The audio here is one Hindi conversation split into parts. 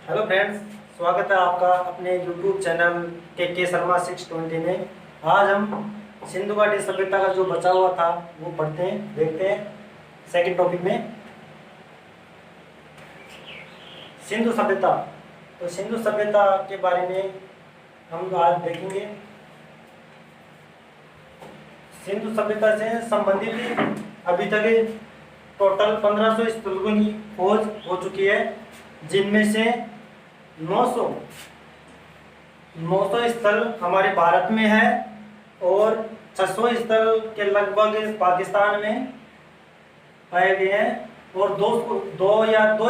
हेलो फ्रेंड्स, स्वागत है आपका अपने यूट्यूब चैनल के शर्मा 620 में। आज हम सिंधु घाटी सभ्यता का जो बचा हुआ था वो पढ़ते हैं, देखते हैं। सेकंड टॉपिक में सिंधु सभ्यता। तो सिंधु सभ्यता के बारे में हम आज देखेंगे। सिंधु सभ्यता से संबंधित अभी तक टोटल 1500 स्थलों की खोज हो चुकी है, जिनमें से 900 स्थल हमारे भारत में है और 600 स्थल के लगभग पाकिस्तान में पाए गए हैं और दो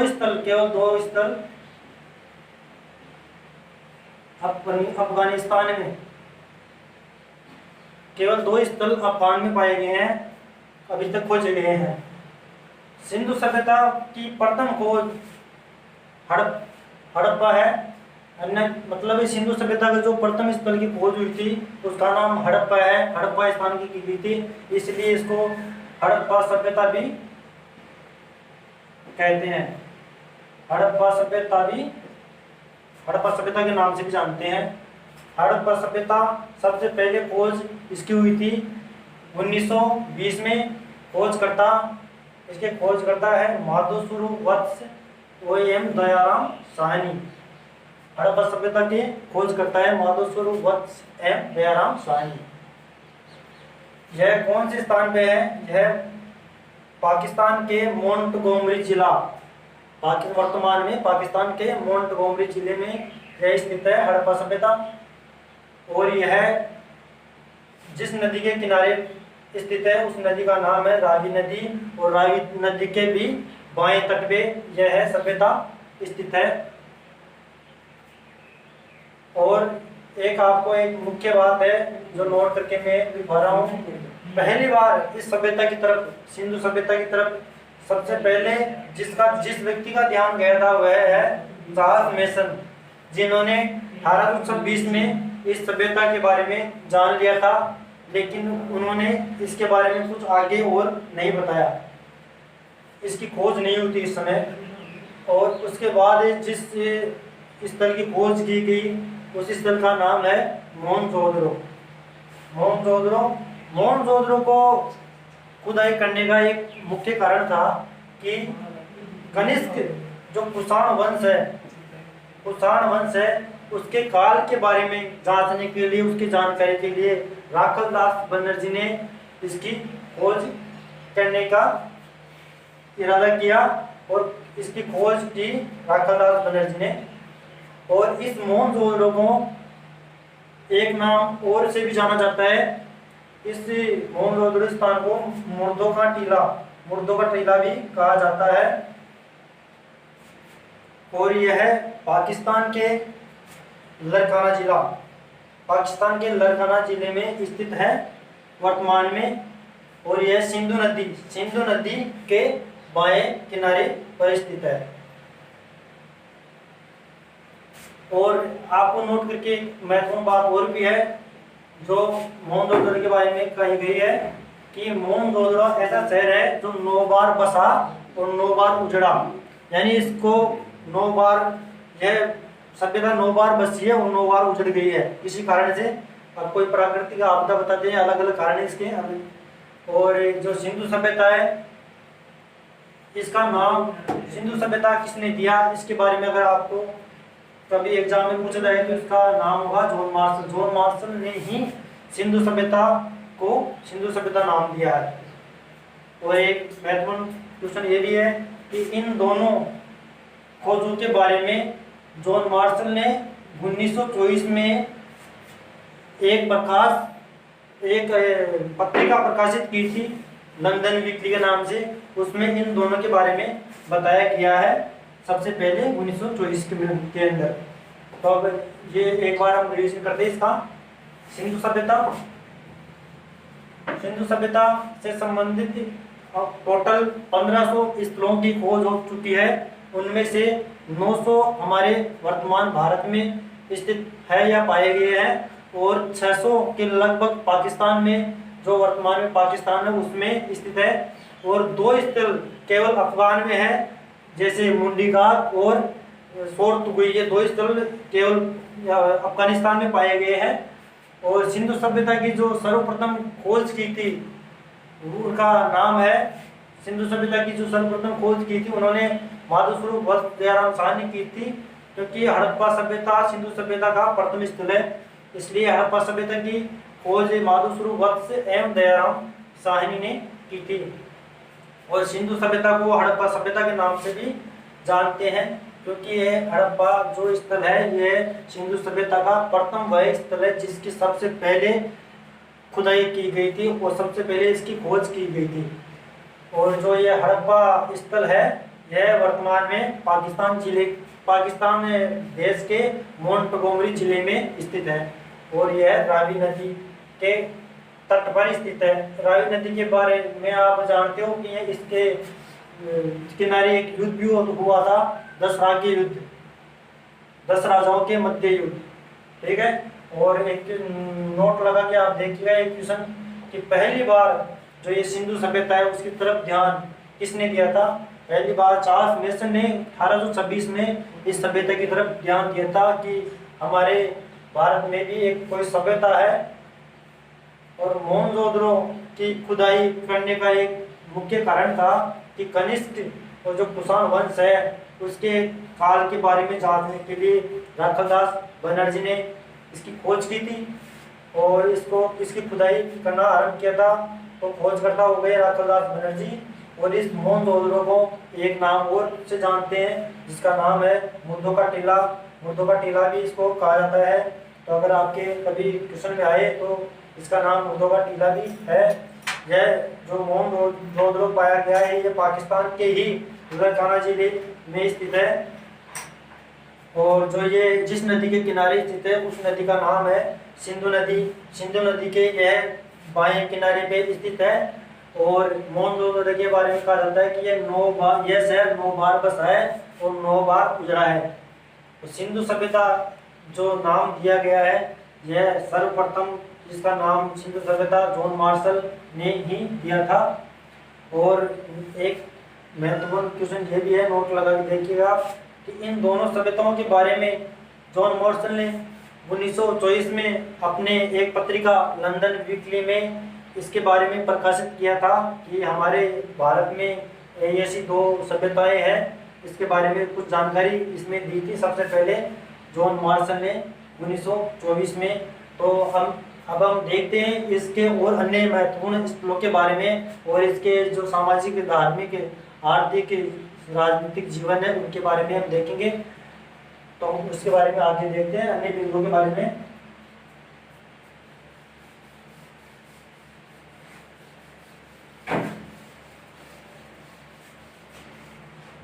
स्थल, केवल 2 स्थल अफगानिस्तान में, केवल 2 स्थल अफगान में पाए गए हैं, अभी तक खोजे गए हैं। सिंधु सभ्यता की प्रथम खोज हड़प्पा है। अन्य मतलब सिंधु सभ्यता का जो प्रथम स्थल की खोज हुई थी उसका नाम हड़प्पा है। हड़प्पा स्थान की गई थी, इसलिए इसको हड़प्पा सभ्यता भी कहते हैं। हड़प्पा सभ्यता के नाम से भी जानते हैं। हड़प्पा सभ्यता सबसे पहले खोज इसकी हुई थी 1920 में। इसके खोजकर्ता है माधोसूर वत्स एम दयाराम साहनी। हड़प्पा सभ्यता के खोजकर्ता है माधोसूर वत्स एम दयाराम साहनी। यह कौन से स्थान पे है? यह पाकिस्तान के मोंटगोमरी जिला, वर्तमान में पाकिस्तान के मोंटगोमरी जिले में यह स्थित है हड़प्पा सभ्यता। और यह जिस नदी के किनारे स्थित है उस नदी का नाम है रावी नदी, और रावी नदी के भी बाएं तट पे यह है सभ्यता स्थित है। और आपको एक मुख्य बात है जो नोट करके मैं लिखा रहा हूँ। पहली बार इस सभ्यता की तरफ, सिंधु सभ्यता की तरफ सबसे पहले जिस व्यक्ति का ध्यान गया था वह है चार्ल्स मेसन, जिन्होंने 1826 में इस सभ्यता के बारे में जान लिया था, लेकिन उन्होंने इसके बारे में कुछ आगे और नहीं बताया। इसकी खोज नहीं हुई थी इस समय। और उसके बाद जिस स्थल की खोज की गई उस स्थल का नाम है मोहनजोदड़ो। मोहनजोदड़ो को खुदाई करने का एक मुख्य कारण था कि कनिष्क जो कुषाण वंश है उसके काल के बारे में जांचने के लिए, उसकी जानकारी के लिए राखलदास बनर्जी ने इसकी खोज करने का इरादा किया और इसकी खोज की राखलदास बनर्जी ने। और इस मोहनजोदड़ो को एक नाम और से भी जाना जाता है। इस मोहनजोदड़ो स्थान को मुर्दों का टीला भी कहा जाता है। और यह पाकिस्तान के लरकाना जिले में स्थित है वर्तमान में। और यह सिंधु नदी के बाएं किनारे पर स्थित है। और आपको नोट करके महत्वपूर्ण बात और भी है जो मोहनजोदड़ो के बारे में कही गई है कि मोहनजोदड़ो ऐसा शहर है जो 9 बार बसा और 9 बार उजड़ा। यानी इसको 9 बार, यह सभ्यता 9 बार बसी है और 9 बार उजड़ गई है। इसी कारण से अब कोई प्राकृतिक आपदा बताते हैं, अलग अलग कारण है इसके। और जो सिंधु सभ्यता है, इसका नाम सिंधु सभ्यता किसने दिया, इसके बारे में अगर आपको कभी एग्जाम में पूछा जाए तो इसका नाम होगा जॉन मार्शल। जॉन मार्शल ने ही सिंधु सभ्यता नाम दिया है। और एक महत्वपूर्ण क्वेश्चन ये भी है कि इन दोनों खोजों के बारे में जॉन मार्शल ने 1924 में एक पत्रिका प्रकाशित की थी लंदन वीकली के नाम से। उसमें इन दोनों के बारे में बताया गया है सबसे पहले 1924 के अंदर। तो अब ये एक बार हम रिवीजन करते हैं इसका। सिंधु सभ्यता से संबंधित टोटल 1500 स्थलों की खोज हो चुकी है। उनमें से 900 हमारे वर्तमान भारत में स्थित है या पाए गए हैं, और 600 के लगभग पाकिस्तान में, जो वर्तमान में पाकिस्तान है उसमें स्थित है। और 2 स्थल केवल अफगान में है, जैसे मुंडीघाट और शोर तुगई, ये 2 स्थल केवल अफगानिस्तान में पाए गए हैं। और सिंधु सभ्यता की जो सर्वप्रथम खोज की थी उनका नाम है, सिंधु सभ्यता की जो सर्वप्रथम खोज की थी उन्होंने माधवस्वरूप वत्स दयाराम शाह ने की थी, क्योंकि हड़प्पा सभ्यता सिंधु सभ्यता का प्रथम स्थल है, इसलिए हड़प्पा सभ्यता की खोज माधवस्वरूप वत्स एवं दयाराम साहनी ने की थी। और सिंधु सभ्यता को हड़प्पा सभ्यता के नाम से भी जानते हैं, क्योंकि ये हड़प्पा जो स्थल है ये सिंधु सभ्यता का प्रथम वह स्थल है जिसकी सबसे पहले खुदाई की गई थी और सबसे पहले इसकी खोज की गई थी। और जो ये हड़प्पा स्थल है यह वर्तमान में पाकिस्तान देश के मोंटगोमरी जिले में स्थित है और यह रावी नदी के तट पर स्थित है। रावी नदी के बारे में आप जानते हो कि इसके किनारे एक युद्ध भी हुआ था, 10 रागी युद्ध, 10 राजाओं के मध्य युद्ध, ठीक है। और एक नोट लगा के आप देखिएगा एक क्वेश्चन कि पहली बार जो ये सिंधु सभ्यता है उसकी तरफ ध्यान किसने दिया था? पहली बार चार्ल्स मेसन ने 1826 में इस सभ्यता की तरफ ध्यान दिया था कि हमारे भारत में भी एक कोई सभ्यता है। और मोहनजोदड़ो की खुदाई करने का एक मुख्य कारण था कि कनिष्क और जो कुषाण वंश है उसके काल के बारे में जानने के लिए राखालदास बनर्जी ने इसकी खोज की थी और इसकी खुदाई करना आरंभ किया था। तो खोजकर्ता हो गए राखालदास बनर्जी। और इस मोहनजोदड़ो को एक नाम और से जानते हैं जिसका नाम है मुद्दों का टीला। मुद्दों का टीला भी इसको कहा जाता है। तो अगर आपके कभी क्वेश्चन में आए तो इसका नाम मुद्दों का टीला भी है। यह जो मोहनजोदड़ो पाया गया है ये पाकिस्तान के ही लाड़काना जिले में स्थित है। और जो ये जिस नदी के किनारे स्थित है उस नदी का नाम है सिंधु नदी। सिंधु नदी के यह बाएं किनारे पे स्थित है। और मोहनजोदड़ो के बारे में कहा जाता है कि यह शहर 9 बार बसा है और 9 बार उजड़ा है। तो सिंधु सभ्यता जो नाम दिया गया है यह सर्वप्रथम जिसका नाम सिंधु सभ्यता जॉन मार्शल ने ही दिया था। और एक महत्वपूर्ण क्वेश्चन ये भी है, नोट लगा के देखिएगा कि इन दोनों सभ्यताओं के बारे में जॉन मार्शल ने 1924 में अपने एक पत्रिका लंदन वीकली में इसके बारे में प्रकाशित किया था कि हमारे भारत में ऐसी 2 सभ्यताएं हैं। इसके बारे में कुछ जानकारी इसमें दी थी सबसे पहले जॉन मार्शल ने 1924 में। तो अब हम देखते हैं इसके और अन्य महत्वपूर्ण स्थलों के बारे में और इसके जो सामाजिक, धार्मिक, आर्थिक, राजनीतिक जीवन है उनके बारे में हम देखेंगे। तो हम उसके बारे में आगे देखते हैं अन्य बिंदुओं के बारे में।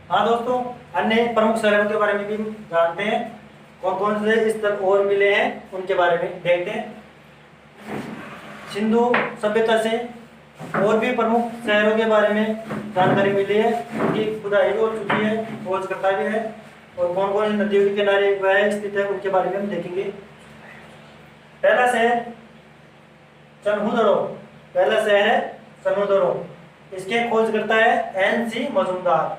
हाँ दोस्तों, अन्य प्रमुख शहरों के बारे में भी जानते हैं। कौन कौन से स्थल और मिले हैं उनके बारे में देखते हैं। सिंधु सभ्यता से और भी प्रमुख शहरों के बारे में जानकारी मिली है कि खुदाई हो चुकी है, खोजकर्ता भी है और कौन कौन नदियों के किनारे वह स्थित है उनके बारे में हम देखेंगे। पहला शहर चन्हुदड़ो, पहला शहर है चन्हुदड़ो। इसके खोजकर्ता है NC मजूमदार।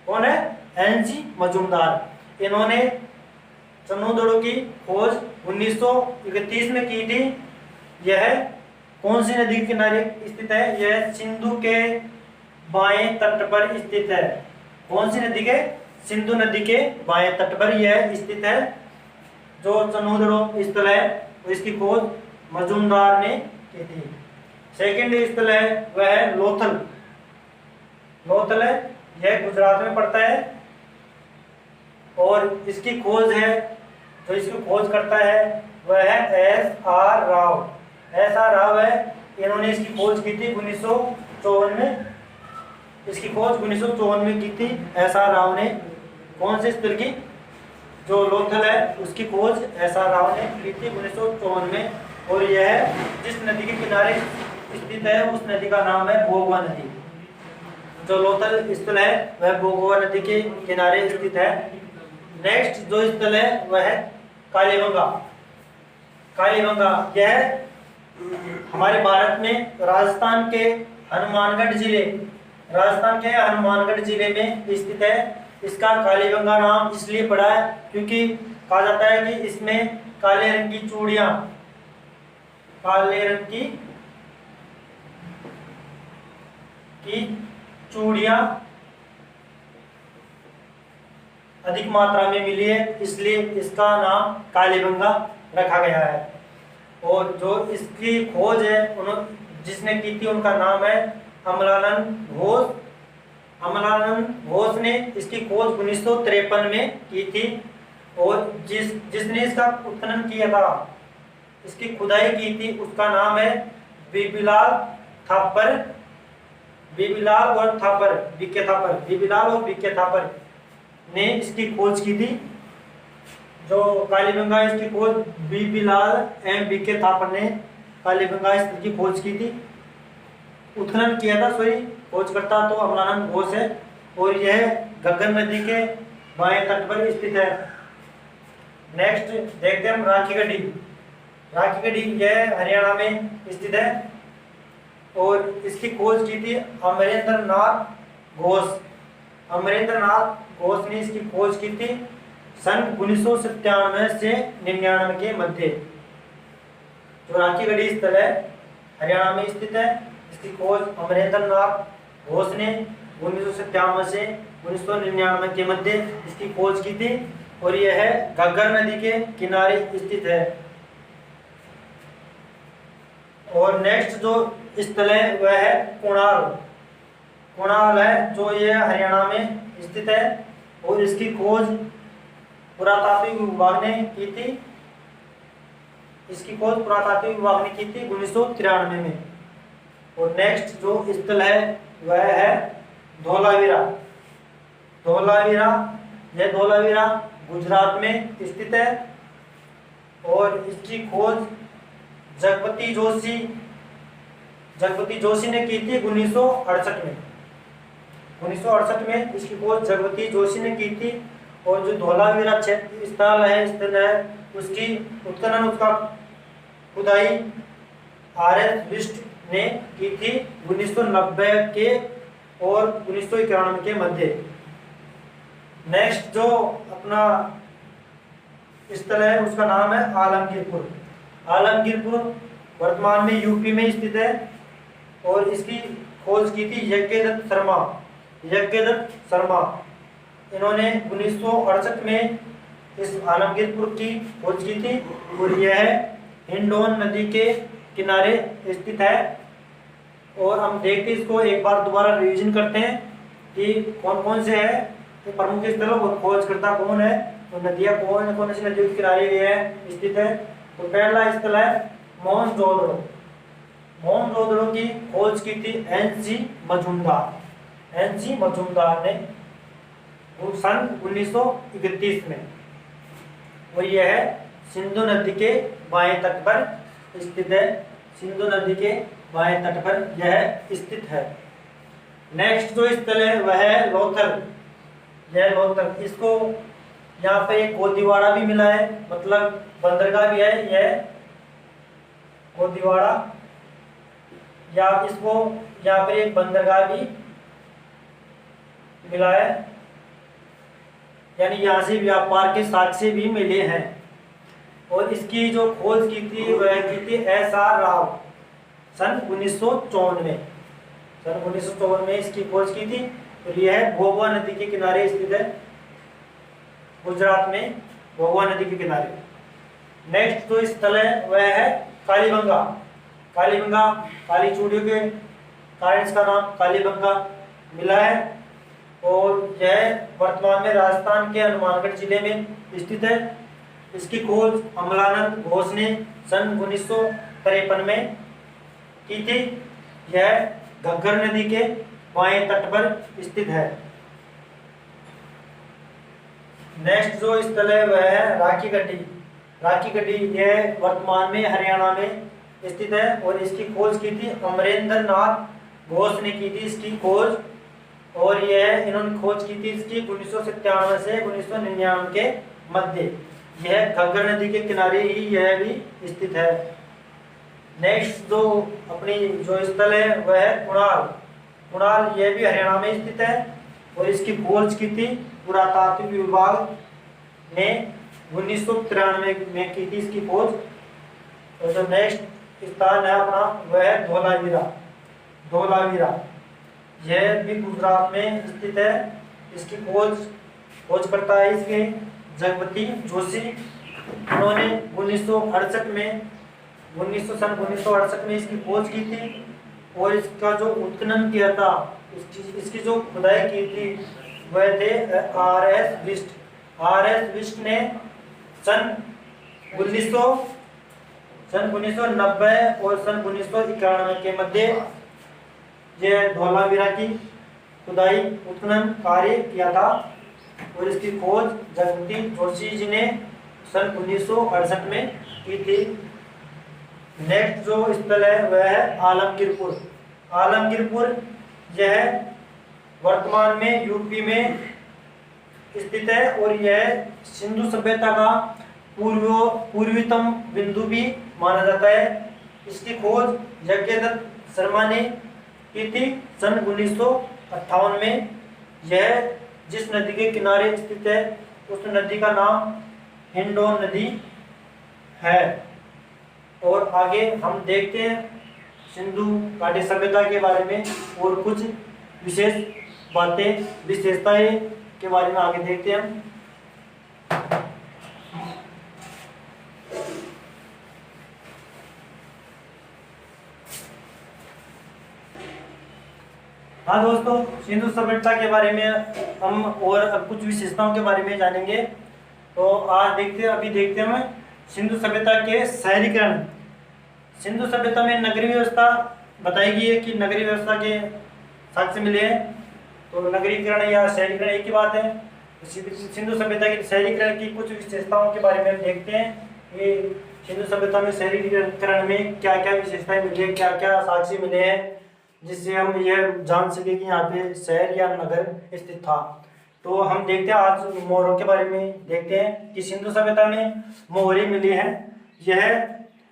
कौन है? NC मजूमदार। इन्होंने चन्हुदड़ो की खोज 1931 में की थी। यह कौन सी नदी के किनारे स्थित है? यह सिंधु के बाएं तट पर स्थित है। कौन सी नदी के? सिंधु नदी के बाएं तट पर यह स्थित है। जो चन्हुदड़ो स्थल है इसकी खोज मजूमदार ने की थी। सेकंड स्थल है वह है लोथल। लोथल है, यह गुजरात में पड़ता है और इसकी खोज है, जो इसकी खोज करता है वह है SR राव। SR राव है, इन्होंने इसकी खोज की थी 1954 में। इसकी खोज 1954 में की थी SR राव ने। कौन से स्थल की? जो लोथल है उसकी खोज SR राव ने की थी 1954 में। और यह जिस नदी के किनारे स्थित है उस नदी का नाम है भोगवा नदी। जो लोथल स्थल है वह भोगवा नदी के किनारे स्थित है। नेक्स्ट जो स्थल है वह है कालीबंगा। कालीबंगा यह हमारे भारत में राजस्थान के हनुमानगढ़ जिले में स्थित है। इसका कालीबंगा नाम इसलिए पड़ा है क्योंकि कहा जाता है कि इसमें काले रंग की चूड़ियां, काले रंग की चूड़ियां अधिक मात्रा में मिली है, इसलिए इसका नाम कालीबंगा रखा गया है। और जो इसकी खोज है जिसने की थी उनका नाम है अमलानंद घोष। अमलानंद घोष ने इसकी खोज 1953 में की थी। और जिसने इसका उत्खनन किया था, इसकी खुदाई की थी, उसका नाम है बीबीलाल थापर। बीबीलाल और थापर, बीके थापर, बीबीलाल और बीके थापर ने इसकी खोज की थी। जो कालीबंगा इसकी खोज बीबीलाल एवं बीके थापर ने कालीबंगा इसकी खोज की थी, उत्खनन किया था। खोजकर्ता तो अमलानंद घोष है और यह घग्गर नदी के बाएं तट पर स्थित है। नेक्स्ट देखते हैं हम राखी गढ़ी। राखी गढ़ी यह हरियाणा में स्थित है और इसकी खोज की थी अमरेंद्र नाथ घोष। अमरेंद्र नाथ घोष ने इसकी खोज की थी सन 1997 से 99 के मध्य। जो राखी गढ़ी स्थल है हरियाणा में स्थित है। इसकी खोज अमरेंद्र नाथ घोष ने 1997 से 1999 के मध्य इसकी खोज की थी और यह है घग्गर नदी के किनारे स्थित है। और नेक्स्ट जो स्थल है वह है कुणाल। कुणाल है जो ये हरियाणा में स्थित है और इसकी खोज पुरातात्विक विभाग ने की थी। इसकी खोज पुरातात्विक विभाग ने की थी 1993 में। और नेक्स्ट जो स्थल है वह है धोलावीरा। धोलावीरा, यह धोलावीरा गुजरात में स्थित है और इसकी खोज जगपति जोशी ने की थी 1968 में। 1968 में इसकी खोज जगपति जोशी ने की थी। और जो धोलावीरा क्षेत्र स्थल है उसकी उत्खनन, उसका खुदाई RS बिष्ट ने की थी 1990 के और 1991 के मध्य। नेक्स्ट जो अपना स्थल है उसका नाम है आलमगीरपुर। आलमगीरपुर वर्तमान में यूपी में स्थित है और इसकी खोज की थी यज्ञदत्त शर्मा। यज्ञदत्त शर्मा इन्होंने 1968 में इस आलमगीरपुर की खोज की थी और यह हिंडोन नदी के किनारे स्थित है। और हम देखते हैं इसको एक बार दोबारा रिवीजन करते हैं कि कौन कौन से है, तो प्रमुख स्थल और खोजकर्ता कौन है और नदियां कौन सी नदियों के किनारे स्थित है। तो पहला स्थल है मोहनजोदड़ो। मोहनजोदड़ो की खोज की थी NC मजूमदार। NC मजूमदार ने सन 1931 में। और यह है सिंधु नदी के बाएं तट पर स्थित है। सिंधु नदी के बाएं तट पर यह स्थित है। नेक्स्ट जो स्थल है वह है लोथल। यह लोथल, इसको यहाँ पे एक गोदीवाड़ा भी मिला है, मतलब बंदरगाह भी है यह गोदीवाड़ा, या इसको यहाँ पे एक बंदरगाह भी मिला है, यानी यहाँ से व्यापार के साक्ष्य भी मिले हैं। और इसकी जो खोज की थी वह की थी SR राव सन 1954 में। सन 1954 में इसकी खोज की थी। तो यह भोगवा नदी के किनारे स्थित है, गुजरात में भोगवा नदी के किनारे। नेक्स्ट जो स्थल है वह है कालीबंगा। कालीबंगा, काली चूड़ियों के कारण इसका नाम कालीबंगा मिला है और यह वर्तमान में राजस्थान के हनुमानगढ़ जिले में स्थित है। इसकी खोज अमलानंद घोष ने सन 1953 में की थी। यह घग्गर नदी के बाएं तट पर स्थित है। नेक्स्ट जो स्थल है वह है राखी गढ़ी। राखी गढ़ी यह वर्तमान में हरियाणा में स्थित है और इसकी खोज की थी अमरेंद्र नाथ घोष ने की थी इसकी खोज। और यह इन्होंने खोज की थी इसकी 1997 से 1999 के मध्य। यह घग्गर नदी के किनारे ही यह भी स्थित है। नेक्स्ट जो अपनी जो स्थल है वह है कुणाल। कुणाल यह भी हरियाणा में स्थित है और इसकी खोज की थी पुरातात्विक विभाग ने 1993 में की थी इसकी खोज। तो जो नेक्स्ट स्थान है अपना वह है धोलावीरा। धोलावीरा यह भी गुजरात में स्थित है। इसकी खोज करता है इसके जगपति जोशी। उन्होंने 1968 में इसकी खोज की थी और इसका जो उत्खनन किया था, इसकी जो खुदाई की थी वह थे आर.एस. बिष्ट। आर.एस. बिष्ट ने सन 1990 और सन 1991 के मध्य यह धोलावीरा की खुदाई उत्खनन कार्य किया था और इसकी खोज जगपति जोशी जी ने सन 1968 में की थी। नेक्स्ट जो स्थल है वह है आलमगीरपुर। आलमगीरपुर यह वर्तमान में यूपी में स्थित है और यह सिंधु सभ्यता का पूर्वतम बिंदु भी माना जाता है। इसकी खोज यज्ञदत्त शर्मा ने की थी सन 1958 में। यह जिस नदी के किनारे स्थित है उस नदी का नाम हिंडौन नदी है। और आगे हम देखते हैं सिंधु घाटी सभ्यता के बारे में और कुछ विशेष बातें विशेषताएं के बारे में आगे देखते हैं हम। हाँ दोस्तों, सिंधु सभ्यता के बारे में हम और कुछ विशेषताओं के बारे में जानेंगे। तो आज अभी देखते हैं हम सिंधु सभ्यता के शहरीकरण। सिंधु सभ्यता में नगरीय व्यवस्था बताई गई है कि नगरीय व्यवस्था के साक्ष्य मिले हैं। तो नगरीकरण या शहरीकरण एक ही बात है। सिंधु सभ्यता के शहरीकरण की कुछ विशेषताओं के बारे में हम देखते हैं। ये सिंधु सभ्यता में शहरीकरण में क्या क्या विशेषताएं मिली है, क्या क्या साक्ष्य मिले हैं, जिससे हम यह जान सके कि यहाँ पे शहर या नगर स्थित था। तो हम देखते हैं आज मोहरों के बारे में देखते हैं कि सिंधु सभ्यता में मोहरें मिली हैं। यह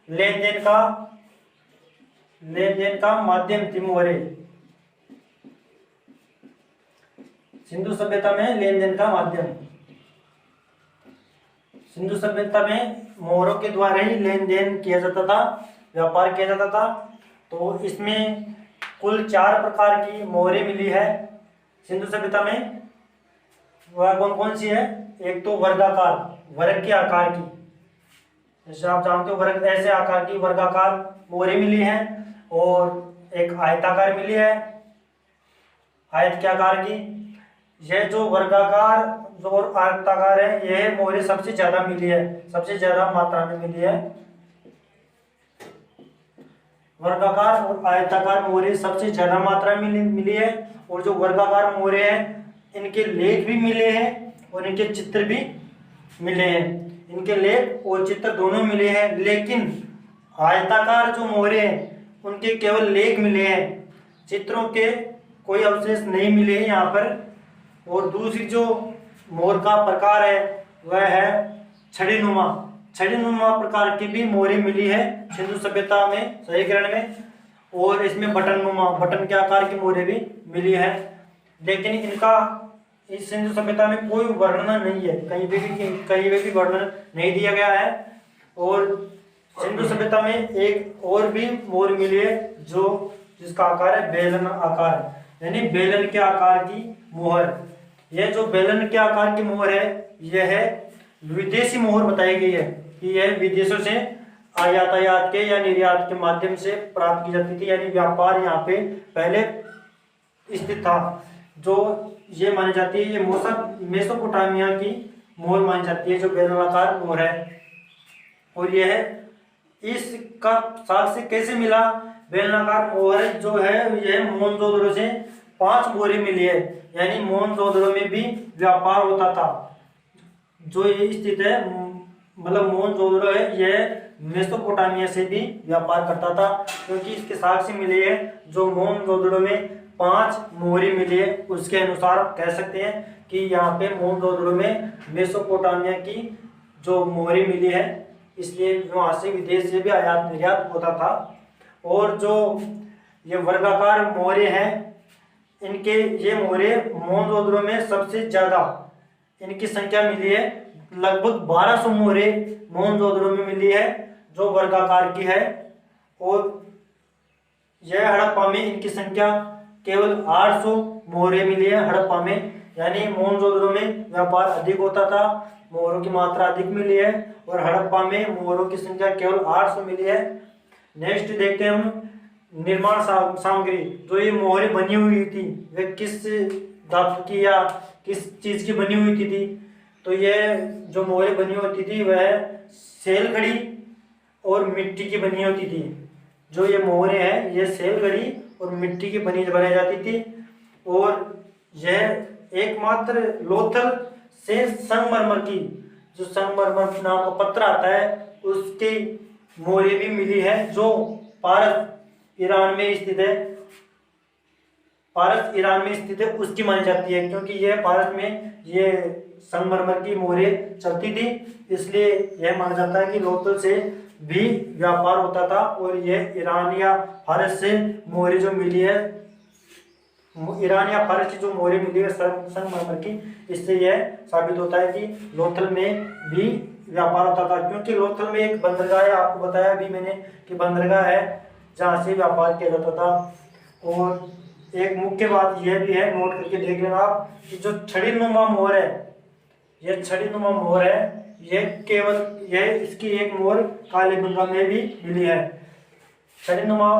लेन देन का माध्यम थी मोहरें। सिंधु सभ्यता में लेन देन का माध्यम। सिंधु सभ्यता में मोहरों के द्वारा ही लेन देन किया जाता था, व्यापार किया जाता था। तो इसमें कुल 4 प्रकार की मोहरें मिली है सिंधु सभ्यता में। वह कौन कौन सी है? एक तो वर्गाकार, वर्ग के आकार की, जैसे आप जानते हो वर्ग ऐसे आकार की वर्गाकार मोहरें मिली हैं। और एक आयताकार मिली है, आयत के आकार की। यह जो वर्गाकार और आयताकार है, यह मोहरें सबसे ज्यादा मिली है, सबसे ज्यादा मात्रा में मिली है। वर्गाकार और आयताकार मोहरें सबसे ज्यादा मात्रा में मिली है। और जो वर्गाकार मोहरें हैं इनके लेख भी मिले हैं और इनके चित्र भी मिले हैं। इनके लेख और चित्र दोनों मिले हैं, लेकिन आयताकार जो मोहरें हैं उनके केवल लेख मिले हैं, चित्रों के कोई अवशेष नहीं मिले हैं यहाँ पर। और दूसरी जो मोहर का प्रकार है वह है छड़ीनुमा। छड़ीनुमा प्रकार की भी मोहरें मिली है सिंधु सभ्यता में शहरीकरण में। और इसमें बटन के आकार की मोहरें भी मिली है, लेकिन इनका इस सिंधु सभ्यता में कोई वर्णन नहीं है, कहीं पे भी वर्णन नहीं दिया गया है। और सिंधु सभ्यता में एक और भी मोहर मिली है जिसका आकार है बेलन आकार, यानी बेलन के आकार की मोहर। यह जो बेलन के आकार की मोहर है यह है विदेशी मोहर बताई गई है कि यह विदेशों से यातायात के या निर्यात के माध्यम से प्राप्त की जाती थी, यानी व्यापार यहाँ पे पहले स्थित था। जो ये मानी जाती है ये मेसोपोटामिया की मोहर मानी जाती है, जो बेलनाकार मोहर है। और यह इसका साक्ष्य कैसे मिला? बेलनाकार मोहर जो है यह मोहनजोदड़ो से 5 मोहरें मिली है, यानी मोहनजोदड़ो में भी व्यापार होता था। जो ये स्थित है मतलब मोहनजोदड़ो है यह मेसोपोटामिया से भी व्यापार करता था, क्योंकि इसके साक्ष्य मिले हैं। जो मोहनजोदड़ो में 5 मोहरें मिली है उसके अनुसार आप कह सकते हैं कि यहाँ पे मोहनजोदड़ो में मेसोपोटामिया की जो मोहरें मिली है, इसलिए वहाँ से विदेश से भी आयात निर्यात होता था। और जो ये वर्गाकार मोहरें हैं ये मोहरें मोहनजोदड़ो में सबसे ज़्यादा इनकी संख्या मिली है लगभग 1200 मोहरे मोहनजोदड़ो में मिली है जो वर्गाकार की है। और यह हड़प्पा में इनकी संख्या केवल 800 मोहरे मिली है हड़प्पा में, यानी मोहनजोदड़ो में व्यापार अधिक होता था, मोहरों की मात्रा अधिक मिली है, और हड़प्पा में मोहरों की संख्या केवल 800 मिली है। नेक्स्ट देखते हैं हम निर्माण सामग्री। जो ये मोहरे बनी हुई थी वे किस धातु की या किस चीज की बनी हुई थी? तो ये जो मोहरे बनी होती थी वह सेल खड़ी और मिट्टी की बनी होती थी। जो ये मोहरे हैं ये सेल खड़ी और मिट्टी की बनाई जाती थी। और यह एकमात्र लोथल से संगमरमर की, जो संगमरमर नाम का पत्थर आता है उसकी मोहरे भी मिली है जो पारस ईरान में स्थित है, पारस ईरान में स्थित है उसकी मानी जाती है, क्योंकि यह पारस में ये संगमरमर की मोहरे चलती थी, इसलिए यह माना जाता है कि लोथल से भी व्यापार होता था। और यह ईरान या फारस से मोहरे जो मिली है, ईरान या फारस की जो मोहरे मिली है संगमरमर की, इससे यह साबित होता है कि लोथल में भी व्यापार होता था। क्योंकि लोथल में एक बंदरगाह है, आपको बताया अभी मैंने कि बंदरगाह है जहाँ से व्यापार किया जाता था। और एक मुख्य बात यह भी है, नोट करके देख लेना आप, कि जो छड़ी नुमा मोहर है, यह छड़ी नुमा मोहर है, यह केवल यह इसकी एक मोहर कालीबंगा में भी मिली है। छड़ी नुमा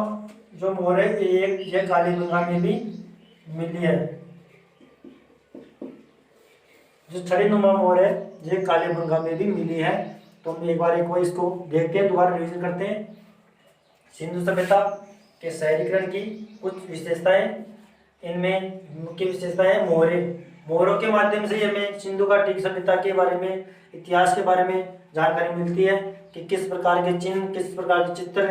जो मोहर है यह कालीबंगा में भी मिली है। जो छड़ी नुमा मोहर है ये कालीबंगा में भी मिली है। तो हम एक बार इसको देखते हैं, दोबारा रिवीजन करते हैं। सिंधु सभ्यता के शहरीकरण की कुछ विशेषताएं, इनमें मुख्य विशेषता है मोहरे। मोहरों के माध्यम से हमें सिंधु घाटी सभ्यता के बारे में, इतिहास के बारे में जानकारी मिलती है कि किस प्रकार के चिन्ह, किस प्रकार के चित्र,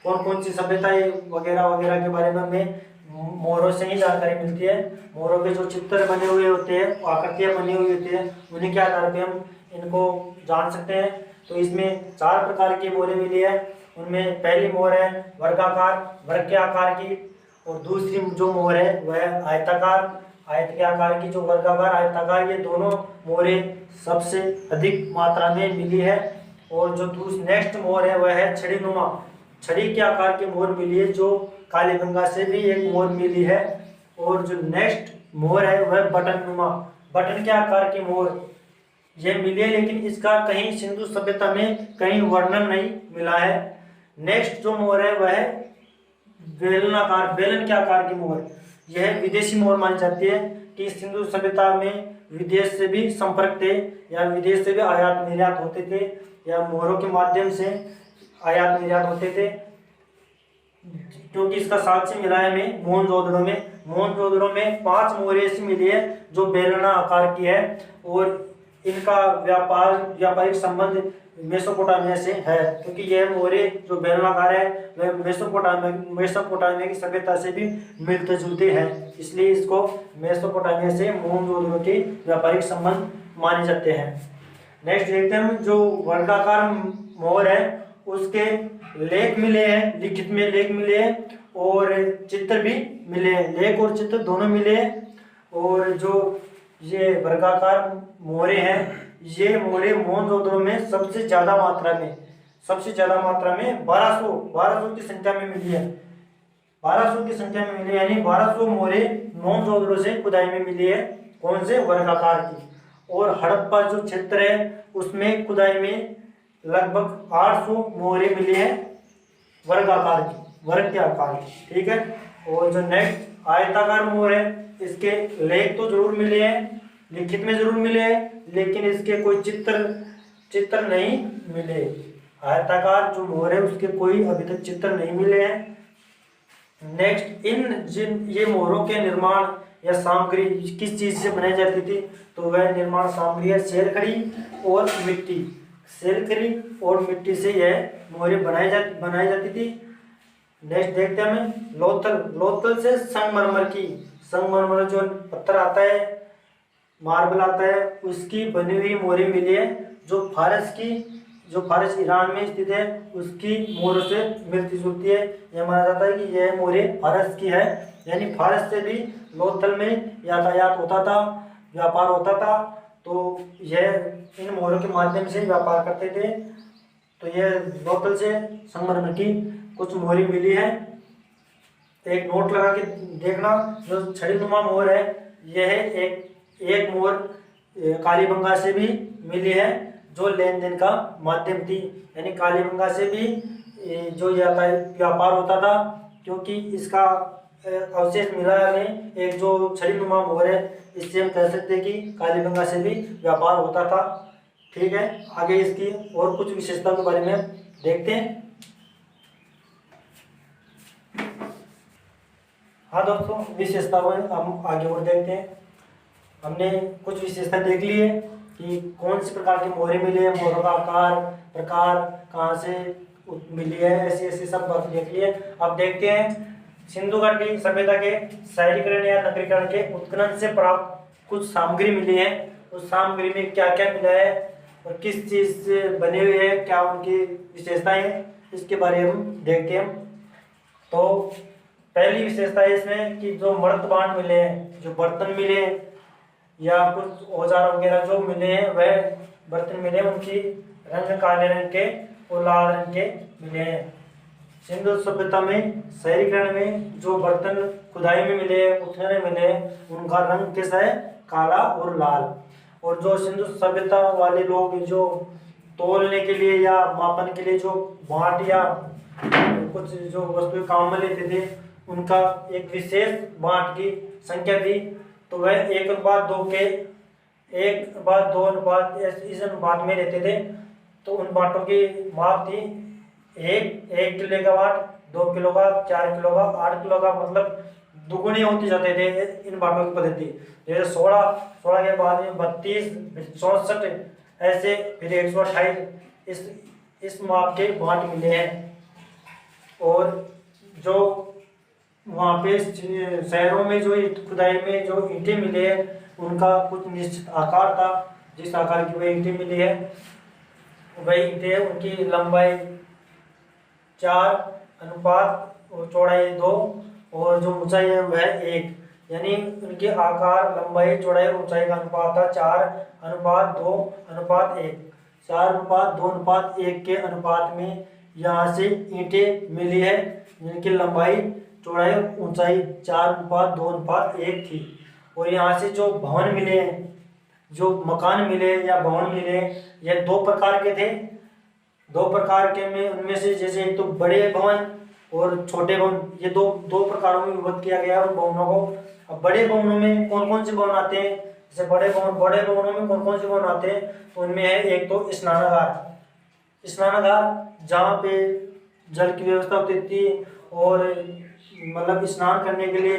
कौन कौन सी सभ्यताएं वगैरह वगैरह के बारे में हमें मोहरों से ही जानकारी मिलती है। मोहरों के जो चित्र बने हुए होते हैं, आकृतियां बनी हुई होती है, उन्हीं के आधार पर हम इनको जान सकते हैं। तो इसमें 4 प्रकार की मोहरें मिली है। उनमें पहली मोहर है वर्गाकार, वर्ग के आकार की, और दूसरी जो मोहर है वह आयताकार, आयत के आकार की। जो वर्गाकार आयताकार ये दोनों मोहरें सबसे अधिक मात्रा में मिली है। और जो नेक्स्ट मोहर है वह है छड़ी नुमा, छड़ी के आकार की मोहर मिली है, जो कालीबंगा से भी एक मोहर मिली है। और जो नेक्स्ट मोहर है वह बटन नुमा, बटन के आकार की मोहर यह मिली है, लेकिन इसका कहीं सिंधु सभ्यता में कहीं वर्णन नहीं मिला है। नेक्स्ट जो मोहर है वह बेलनाकार, बेलन के आकार की मोहर, यह विदेशी मोहर मानी जाती है कि सिंधु सभ्यता में विदेश से भी संपर्क थे या विदेश से भी आयात निर्यात होते थे या मोहरों के माध्यम से आयात निर्यात होते थे। क्योंकि इसका साक्ष्य मिला है हमें मोहनजोदड़ो में। मोहनजोदड़ो में 5 मोहरें ऐसी मिली है जो बेलना आकार की है, और इनका व्यापारिक संबंध मेसोपोटामिया से है, क्योंकि यह मोहरे जो बेलनाकार है वह मेसोपोटामिया की सभ्यता से भी मिलते जुलते हैं, इसलिए इसको मेसोपोटामिया से मोहनजोदड़ो के व्यापारिक संबंध माने जाते हैं। नेक्स्ट देखते हैं हम जो वर्गाकार मोहर है उसके लेख मिले हैं, लिखित में लेख मिले हैं और चित्र भी मिले हैं, लेख और चित्र दोनों मिले हैं। और जो ये वर्गाकार मोहरे हैं, ये मोहरे मोहनजोदड़ो में सबसे ज्यादा मात्रा में 1200 की संख्या में मिली है। 1200 की संख्या में मिली, यानी 1200 मोहरे मोहनजोदड़ो से खुदाई में मिली है। कौन से? वर्गाकार की। और हड़प्पा जो क्षेत्र है उसमें खुदाई में लगभग 800 मोहरे मिली है वर्गाकार की, वर्ग के आकार की। ठीक है। और जो नेक्स्ट आयताकार मोहर है, इसके लेख तो जरूर मिले हैं, लिखित में जरूर मिले हैं, लेकिन इसके कोई चित्र नहीं मिले। आयताकार जो मोहर है उसके कोई अभी तक चित्र नहीं मिले हैं। नेक्स्ट ये मोहरों के निर्माण या सामग्री किस चीज से बनाई जाती थी? तो वह निर्माण सामग्री है सेलखड़ी और मिट्टी। सेलखड़ी और मिट्टी से यह मोहरें बनाई जाती थी। नेक्स्ट देखते हैं हमें लोथल से संगमरमर की, संगमरमर जो पत्थर आता है, मार्बल आता है, उसकी बनी हुई मोहरें मिली है, जो फारस ईरान में स्थित है उसकी मोहरों से मिलती जुलती है। यह माना जाता है कि यह मोहरें फारस की है, यानी फारस से भी लोथल में यातायात होता था, व्यापार होता था। तो यह इन मोहरों के माध्यम से व्यापार करते थे। तो यह लोथल से संगमरमर की कुछ मोहरी मिली है। एक नोट लगा के देखना, जो छड़ीनुमा मोहर है यह एक मोहर कालीबंगा से भी मिली है, जो लेन देन का माध्यम थी। यानी कालीबंगा से भी जो व्यापार होता था, क्योंकि इसका अवशेष मिला है हमें एक जो छड़ीनुमा मोहर है, इससे हम कह सकते हैं कि कालीबंगा से भी व्यापार होता था। ठीक है, आगे इसकी और कुछ विशेषताओं के बारे में देखते हैं। हाँ दोस्तों, विशेषताओं हम आगे और देखते हैं। हमने कुछ विशेषता देख ली है कि कौन सी प्रकार की मोहरें मिली है, मोहरों का आकार, प्रकार, कहाँ से मिली है, ऐसी ऐसी सब बात देख ली है। अब देखते हैं सिंधु घाटी सभ्यता के शहरीकरण या नगरीकरण के उत्खनन से प्राप्त कुछ सामग्री मिली है। उस सामग्री में क्या क्या मिला है और किस चीज से बने हुए हैं, क्या उनकी विशेषताएं हैं, इसके बारे में हम देखते हैं। तो पहली विशेषता है इसमें कि जो मर्द बांड मिले हैं, जो बर्तन मिले या कुछ औजार वगैरह जो मिले हैं, वह बर्तन मिले, उनकी रंग काले रंग के और लाल रंग के मिले हैं। सिंधु सभ्यता में शहरीकरण में जो बर्तन खुदाई में मिले, उत्खनन में मिले, उनका रंग कैसा है, काला और लाल। और जो सिंधु सभ्यता वाले लोग जो तोलने के लिए या मापन के लिए जो बांट या कुछ जो वस्तु काम में लेते थे, उनका एक विशेष बांट की संख्या थी। तो वह 1:2 के 1:2 इस अनुपात में रहते थे। तो उन बांटों की माप थी 1 किलो का बाट, 2 किलो का, 4 किलो का, 8 किलो का, मतलब दुगुने होते जाते थे इन बाटों की पद्धति। जैसे 16 के बाद में 32, 64 ऐसे, फिर 128 इस माप के बाट मिले हैं। और जो वहाँ पे शहरों में जो खुदाई में जो ईंटें मिले हैं, उनका कुछ निश्चित आकार था। जिस आकार की वह ईंटें मिली है, वही ईंटें उनकी लंबाई 4 अनुपात और चौड़ाई 2 और जो ऊंचाई है वह 1, यानी उनके आकार, लंबाई, चौड़ाई और ऊंचाई का अनुपात था 4:2:1। 4:2:1 के अनुपात में यहाँ से ईंटें मिली है, जिनकी लंबाई, चौड़ाई और ऊंचाई 4:2:1 थी। और यहाँ से जो भवन मिले, जो मकान मिले या भवन मिले, यह 2 प्रकार के थे। 2 प्रकार के में उनमें से जैसे एक तो बड़े भवन और छोटे भवन, ये दो प्रकारों में विभक्त किया गया है उन भवनों को। अब बड़े भवनों में कौन कौन से भवन आते हैं, जैसे बड़े भवनों में कौन कौन से भवन आते हैं, तो उनमें है एक तो स्नानागार जहाँ पे जल की व्यवस्था होती थी, और मतलब स्नान करने के लिए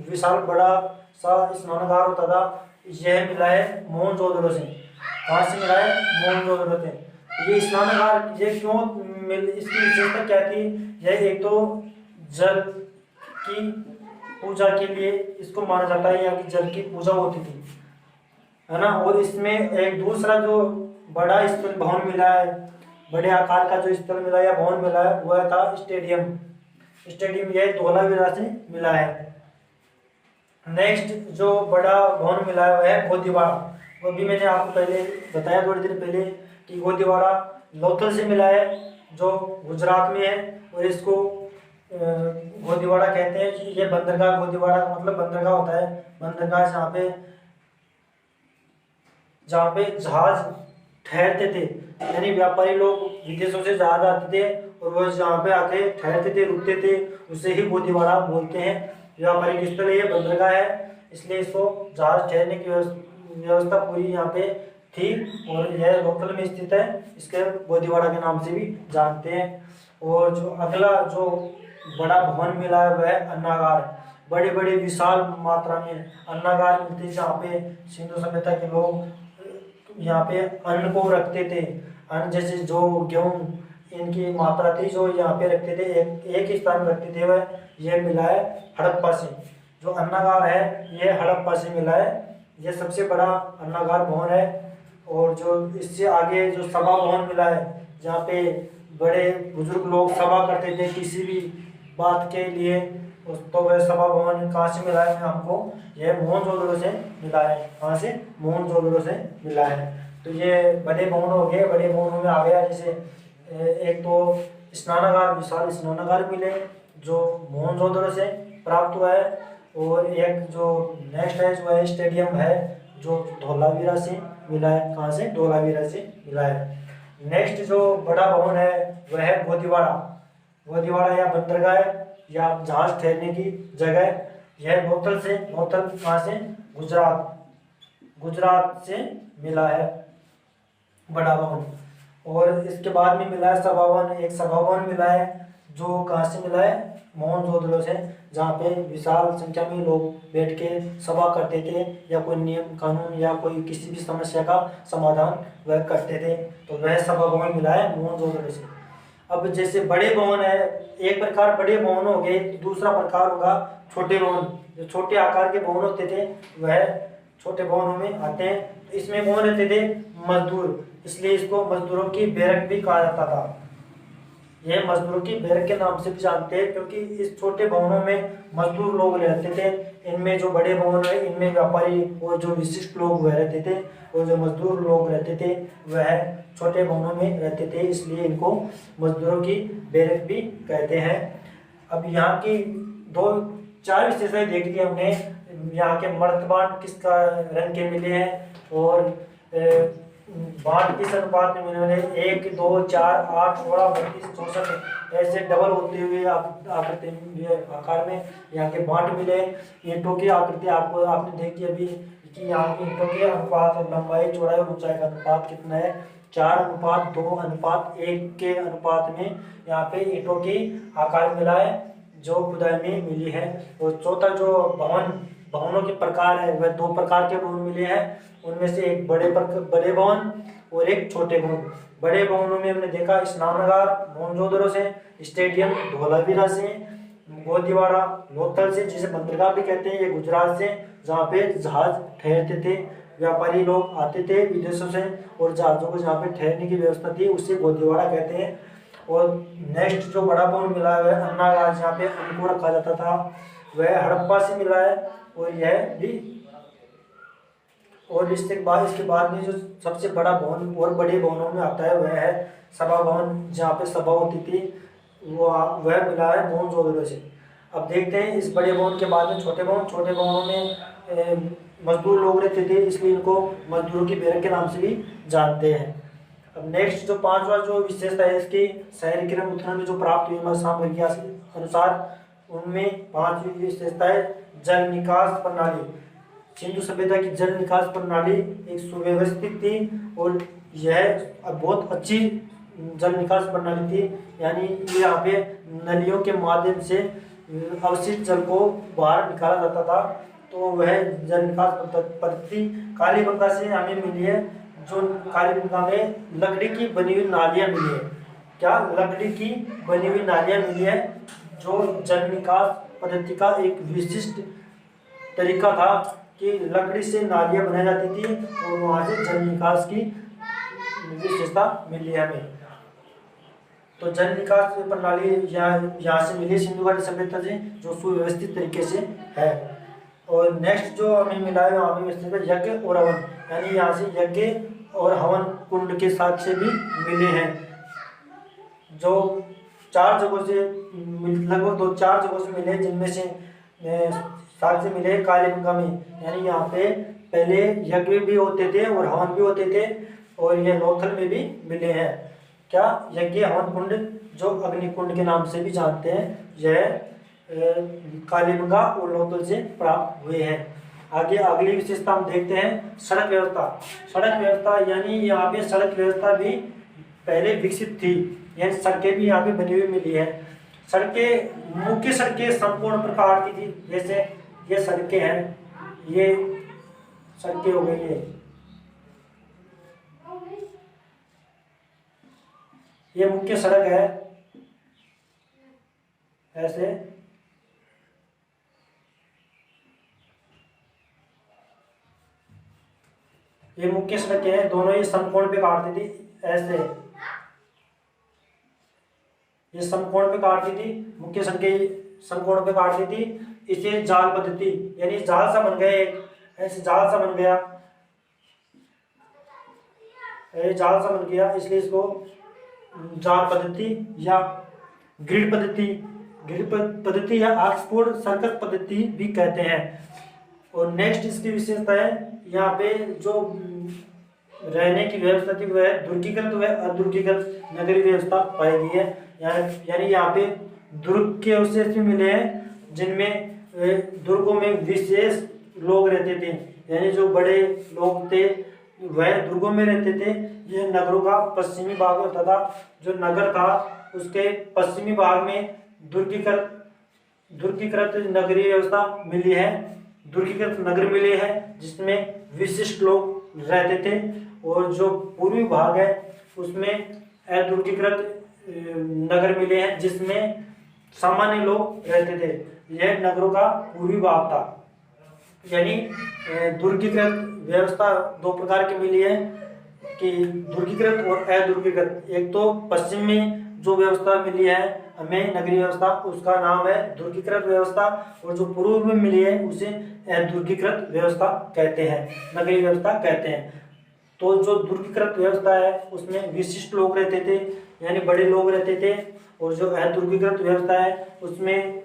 विशाल बड़ा सा स्नानागार होता था। यह मिला है मोहनजोदड़ो से। कहाँ से मिला है, मोहनजोदड़ो से। ये स्नानागार ये क्यों इसकी विशेषता क्या थी, यह एक तो जल की पूजा के लिए इसको माना जाता है, यहाँ की जल की पूजा होती थी, है ना। और इसमें एक दूसरा जो बड़ा स्थल भवन मिला है, बड़े आकार का जो स्थल मिला या भवन मिला है, वह था स्टेडियम। यह धोलावीरा से मिला है। नेक्स्ट जो बड़ा भवन मिला है वह है गोदीवाड़ा। वो भी मैंने आपको पहले बताया थोड़ी देर पहले कि गोदीवाड़ा लोथल से मिला है, जो गुजरात में है। और इसको गोदीवाड़ा कहते हैं कि ये बंदरगाह, गोदीवाड़ा का मतलब बंदरगाह होता है। बंदरगाह जहाँ पे जहाज ठहरते थे, यानी व्यापारी लोग विदेशों से जहाज आते थे और वो जहाँ पे आके ठहरते थे, रुकते थे, उसे ही गोदीवाड़ा बोलते हैं। व्यापारिक स्थल है, ये बंदरगाह है, इसलिए इसको जहाज ठहरने की व्यवस्था पूरी यहाँ पे थी। और यह लोकल में स्थित है, इसके गोदीवाड़ा के नाम से भी जानते हैं। और जो अगला जो बड़ा भवन मिला है वह अन्नागार। बड़े बड़े विशाल मात्रा में अन्नागार मिलते हैं, जहाँ पे सिंधु सभ्यता के लोग यहाँ पे अन्न को रखते थे। अन्न जैसे जो गेहूँ, इनकी मात्रा थी जो यहाँ पे रखते थे, एक ही स्थान रखते थे। वह यह मिला है हड़प्पा से। जो अन्नागार है यह हड़प्पा से मिला है। यह सबसे बड़ा अन्नागार भवन है। और जो इससे आगे जो सभा भवन मिला है, जहाँ पे बड़े बुजुर्ग लोग सभा करते थे किसी भी बात के लिए, तो वह सभा भवन कहाँ से मिला है हमको, यह मोहनजोदड़ो से मिला है। कहाँ से, मोहनजोदड़ो से मिला है। तो ये बड़े भवन हो गए, बड़े भवनों में आ गया जैसे एक तो स्नानागार, विशाल स्नानागार मिले जो मोहनजोदड़ो से प्राप्त हुआ है, और एक जो नेक्स्ट है जो है स्टेडियम है जो धोलावीरा से मिला है। कहाँ से, धोलावीरा से मिला है। नेक्स्ट जो बड़ा भवन है वह है गोदीवाड़ा। गोदीवाड़ा या बंदरगाह या जहाज ठहरने की जगह, यह लोथल से, लोथल कहाँ से, गुजरात, गुजरात से मिला है बड़ा भवन। और इसके बाद में मिला है सभा भवन, एक सभा भवन मिला है जो कहाँ से मिला है, मोहनजोदड़ो से, जहाँ पे विशाल संख्या में लोग बैठ के सभा करते थे या कोई नियम कानून या कोई किसी भी समस्या का समाधान वह करते थे। तो वह सभा भवन मिला है मोहनजोदड़ो से। अब जैसे बड़े भवन है, एक प्रकार बड़े भवन हो गए, दूसरा प्रकार होगा छोटे भवन। जो छोटे आकार के भवन होते थे वह छोटे भवनों में आते हैं। इसमें कौन रहते थे, मजदूर, इसलिए इसको मजदूरों की बैरक भी कहा जाता था। यह मजदूरों की बैरक के नाम से भी जानते हैं क्योंकि इस छोटे भवनों में मजदूर लोग रहते थे। इनमें जो बड़े भवन है इनमें व्यापारी और जो विशिष्ट लोग वह रहते थे, और जो मजदूर लोग रहते थे वह छोटे भवनों में रहते थे, इसलिए इनको मजदूरों की बैरक भी कहते हैं। अब यहाँ की दो चार विशेषताएं देख ली हमने। यहाँ के मर्तबान किसका रंग के मिले हैं, और बाट किस अनुपात में मिले हैं, 1, 2, 4, 8, 16, 32, 64 ऐसे डबल होते हुए आकृति आकार में यहाँ के बाट मिले। ईंटों की आकृति आपको आपने देखी अभी कि यहाँ की ईंटों के अनुपात, लंबाई, चौड़ाई और ऊंचाई का अनुपात कितना है, 4:2:1 के अनुपात में यहाँ पे ईंटों की आकार मिला है जो खुदाई में मिली है। और चौथा जो भवनों के प्रकार है वह 2 प्रकार के भवन मिले हैं, उनमें से एक बड़े भवन और एक छोटे भवन। बड़े भवनों में हमने देखा स्नानागार मोहनजोदड़ो से, स्टेडियम धोलावीरा से, गोदीवाड़ा लोथल से, जिसे बंदरगाह भी कहते हैं, ये गुजरात से, जहाँ पे जहाज ठहरते थे, व्यापारी लोग आते थे विदेशों से और जहाजों को जहाँ पे ठहरने की व्यवस्था थी उसे गोदीवाड़ा कहते हैं। और नेक्स्ट जो बड़ा भवन मिला है वह अन्नागार, जहाँ पे अन्न को रखा जाता था, वह हड़प्पा से मिला है। और यह भी, और इसके बाद में जो सबसे बड़ा भवन और बड़े भवनों में आता है वह है सभा भवन, जहाँ पे सभा होती थी, वह मिला है मोहनजोदड़ो से। अब देखते हैं इस बड़े भवन के बाद में छोटे भवन। छोटे भवनों में मजदूर लोग रहते थे, इसलिए इनको मजदूरों की बैरक के नाम से भी जानते हैं। अब नेक्स्ट जो 5वां जो विशेषता है इसकी, शहरीकरण उत्खनन में जो प्राप्त हुई सामग्री के अनुसार, उनमें 5वीं विशेषता है जल निकास प्रणाली। सिंधु सभ्यता की जल निकास प्रणाली एक सुव्यवस्थित थी और यह बहुत अच्छी जल निकास प्रणाली थी। यानी ये यहाँ पे नलियों के माध्यम से अवशिष्ट जल को बाहर निकाला जाता था। तो वह जल निकास पद्धति कालीबंगा से हमें मिली है, जो कालीबंगा में लकड़ी की बनी हुई नालियाँ मिली है। क्या, लकड़ी की बनी हुई नालियाँ मिली है, जो जल निकास पद्धति का एक विशिष्ट तरीका था कि लकड़ी से नालियाँ बनाई जाती थी और वहाँ से जल निकास की विशेषता मिली है हमें। तो जल निकास प्रणाली यहाँ से मिली सिंधु घाटी सभ्यता से, जो सुव्यवस्थित तरीके से है। और नेक्स्ट जो हमें मिला है वहाँ पे स्थित है यज्ञ और हवन, यानी यहाँ से यज्ञ और हवन कुंड के साक्ष्य भी मिले हैं, जो 4 जगहों से लगभग 2-4 जगहों से मिले, जिनमें से साक्ष्य मिले कालीबंगा में। यानी यहाँ पे पहले यज्ञ भी होते थे और हवन भी होते थे, और ये लोथल में भी मिले हैं। क्या, यज्ञ हवन कुंड, जो अग्निकुंड के नाम से भी जानते हैं, यह कालीबंगा और लोथल से प्राप्त हुए हैं। आगे अगली विशेषता हम देखते हैं सड़क व्यवस्था। सड़क व्यवस्था यानी यहाँ पे सड़क व्यवस्था भी पहले विकसित थी, यानी सड़कें भी यहाँ पे बनी हुई मिली है। सड़कें, मुख्य सड़कें संपूर्ण प्रकार की थी, जैसे ये सड़कें हैं, ये सड़कें हो गई है, ये मुख्य सड़क है, ऐसे ये मुख्य सड़कें हैं, दोनों ही समकोण पे काटती थी, ऐसे ये समकोण पे काटती थी मुख्य सड़कें, समकोण पे काटती थी। इसे जाल पद्धति, यानी जाल सा बन गया, ऐसे जाल सा बन गया, जाल सा बन गया, इसलिए इसको जाल पद्धति या ग्रिड पद्धति, पद्धति या ऑक्सफोर्ड सर्कल पद्धति भी कहते हैं। और नेक्स्ट इसकी विशेषता है, यहाँ पे जो रहने की व्यवस्था थी वह दुर्गीकृत व अदुर्गीकृत नगरीय व्यवस्था पाई गई है। यानी यहाँ पे दुर्ग के अवशेष भी मिले हैं, जिनमें दुर्गों में विशेष लोग रहते थे, यानी जो बड़े लोग थे वह दुर्गों में रहते थे। यह नगरों का पश्चिमी भाग होता था, जो नगर था उसके पश्चिमी भाग में दुर्गीकृत नगरीय व्यवस्था मिली है, दुर्गीकृत नगर मिले हैं जिसमें विशिष्ट लोग रहते थे। और जो पूर्वी भाग है उसमें अदुर्गीकृत नगर मिले हैं जिसमें सामान्य लोग रहते थे। यह नगरों का पूर्वी भाग था। यानी दुर्गीकृत व्यवस्था दो प्रकार की मिली है कि दुर्गीकृत और अदुर्गीकृत। एक तो पश्चिम में जो व्यवस्था मिली है हमें नगरीय व्यवस्था, उसका नाम है दुर्गीकृत व्यवस्था, और जो पूर्व में मिली है उसे अदुर्गीकृत व्यवस्था कहते हैं, नगरीय व्यवस्था कहते हैं। तो जो दुर्गीकृत व्यवस्था है उसमें विशिष्ट लोग रहते थे, यानी बड़े लोग रहते थे। और जो अदुर्गीकृत व्यवस्था है उसमें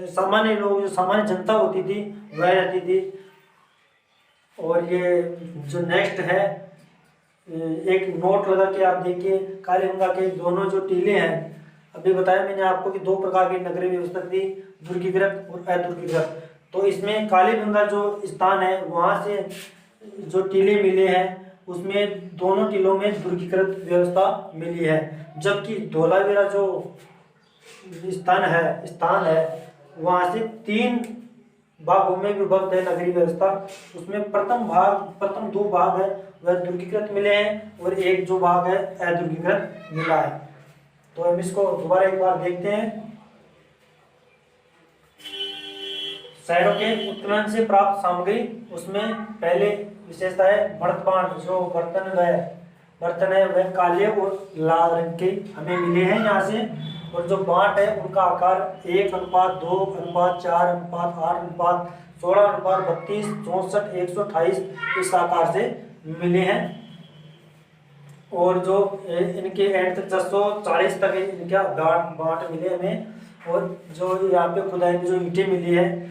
सामान्य लोग, जो सामान्य जनता होती थी वह रहती थी। और ये जो नेक्स्ट है, एक नोट लगा के आप देखिए, कालीगंगा के दोनों जो टीले हैं, अभी बताया मैंने आपको कि दो प्रकार की नगरीय व्यवस्था थी, दुर्गीकृत और अदुर्गीकृत। तो इसमें कालीगंगा जो स्थान है वहाँ से जो टीले मिले हैं उसमें दोनों टीलों में दुर्गीकृत व्यवस्था मिली है। जबकि धोलावीरा जो स्थान है वहाँ से 3 भागों में विभक्त है नगरीय व्यवस्था। उसमें प्रथम 2 भाग है वह दुर्गीकृत मिले हैं और एक जो भाग है अदुर्गीकृत मिला है। तो हम इसको दोबारा एक बार देखते हैं। शहरों के उत्खनन से प्राप्त सामग्री, उसमें पहले विशेषता है मर्तबान, जो बर्तन है वह काले और लाल रंग के हमें मिले हैं यहाँ से। और जो बांट है उनका आकार 1:2:4:8:16:32:128 इस आकार से मिले हैं। और जो इनके एंड तक 640 तक इनका बांट मिले हमें। और जो यहाँ पे खुदाई में जो ईंटें मिली है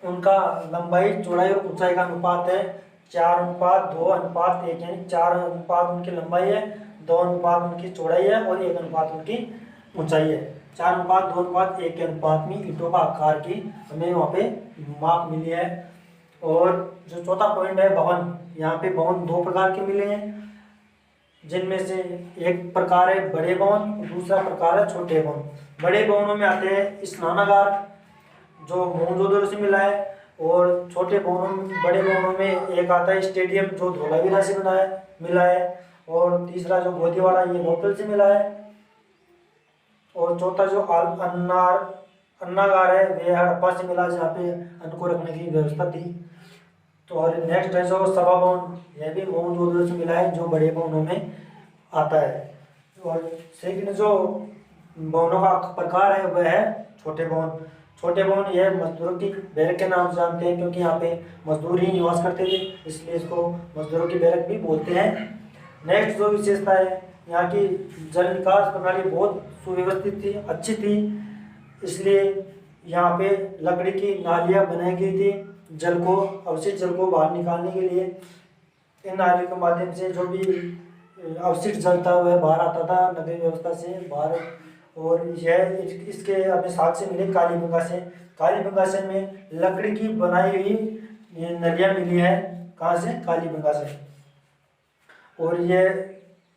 उनका लंबाई, चौड़ाई और ऊंचाई का अनुपात है 4:2:1, यानी 4 अनुपात उनकी लंबाई है, 2 अनुपात उनकी चौड़ाई है और 1 अनुपात उनकी ऊंचाई है। 4:2:1 के अनुपात में ईंटों का आकार की हमें वहाँ पे माप मिली है। और जो चौथा पॉइंट है भवन, यहाँ पे भवन 2 प्रकार के मिले हैं, जिनमें से एक प्रकार है बड़े भवन, दूसरा प्रकार है छोटे भवन। बड़े भवनों में आते हैं स्नानागार जो मोहनजोदड़ो से मिला है, और छोटे बड़े भवनों में एक आता है स्टेडियम जो धोलावीरा से मिला है, और तीसरा जो गोदीवाड़ा ये लोथल से मिला है, और चौथा जो अन्नागार है वह हड़प्पा से मिला जहाँ पे अन्न को रखने की व्यवस्था थी। तो और नेक्स्ट है जो सभा भवन, यह भी मोहनजोदड़ो से मिला है जो बड़े भवनों में आता है। और सेकंड जो भवनों का प्रकार है वह है छोटे भवन। छोटे भवन यह मजदूरों की बैरक के नाम से जानते हैं, क्योंकि यहाँ पे मजदूर ही निवास करते थे, इसलिए इसको मजदूरों की बैरक भी बोलते हैं। नेक्स्ट जो विशेषता है, यहाँ की जल निकास प्रणाली बहुत सुव्यवस्थित थी, अच्छी थी, इसलिए यहाँ पे लकड़ी की नालियाँ बनाई गई थी अवशिष्ट जल को बाहर निकालने के लिए। इन नालियों के माध्यम से जो भी अवशिष्ट जल था वह बाहर आता था नगरीय व्यवस्था से बाहर। और यह इसके अपने साक्ष्य मिले कालीबंगा से में लकड़ी की बनाई हुई नलियाँ मिली है। कहाँ से? कालीबंगा से। और ये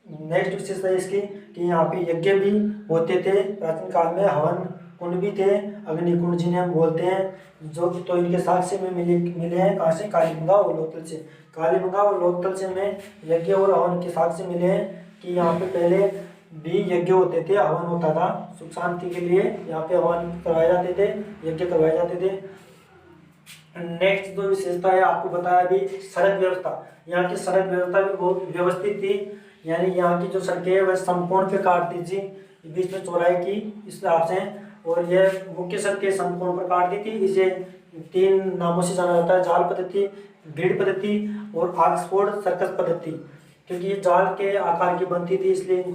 नेक्स्ट विशेषता इसकी कि यहाँ पे यज्ञ भी होते थे प्राचीन काल में, हवन कुंड भी थे, अग्निकुंड जिन्हें हम बोलते हैं, जो तो इनके साक्ष्य में मिले हैं। कहाँ से? कालीबंगा और लोथल से। कालीबंगा और लोथल से में यज्ञ और हवन के साक्ष्य मिले हैं कि यहाँ पे पहले भी यज्ञ होते थे, हवन होता था सुख शांति के लिए, यहाँ पे हवन करवाए जाते थे, यज्ञ करवाए जाते थे। नेक्स्ट जो विशेषता है आपको बताया अभी, सड़क व्यवस्था। यहाँ की सड़क व्यवस्था भी बहुत व्यवस्थित थी, यानी यहाँ की जो सड़कें वह समकोण पे काटती थी, बीच में चौड़ाई की इस हिसाब से। और यह मुख्य सर के समकोण पर काटती थी। इसे 3 नामों से जाना जाता है, जाल पद्धति, ग्रिड पद्धति और ऑक्सफोर्ड सर्कस पद्धति। क्योंकि ये जाल के आकार की बनती थी इसलिए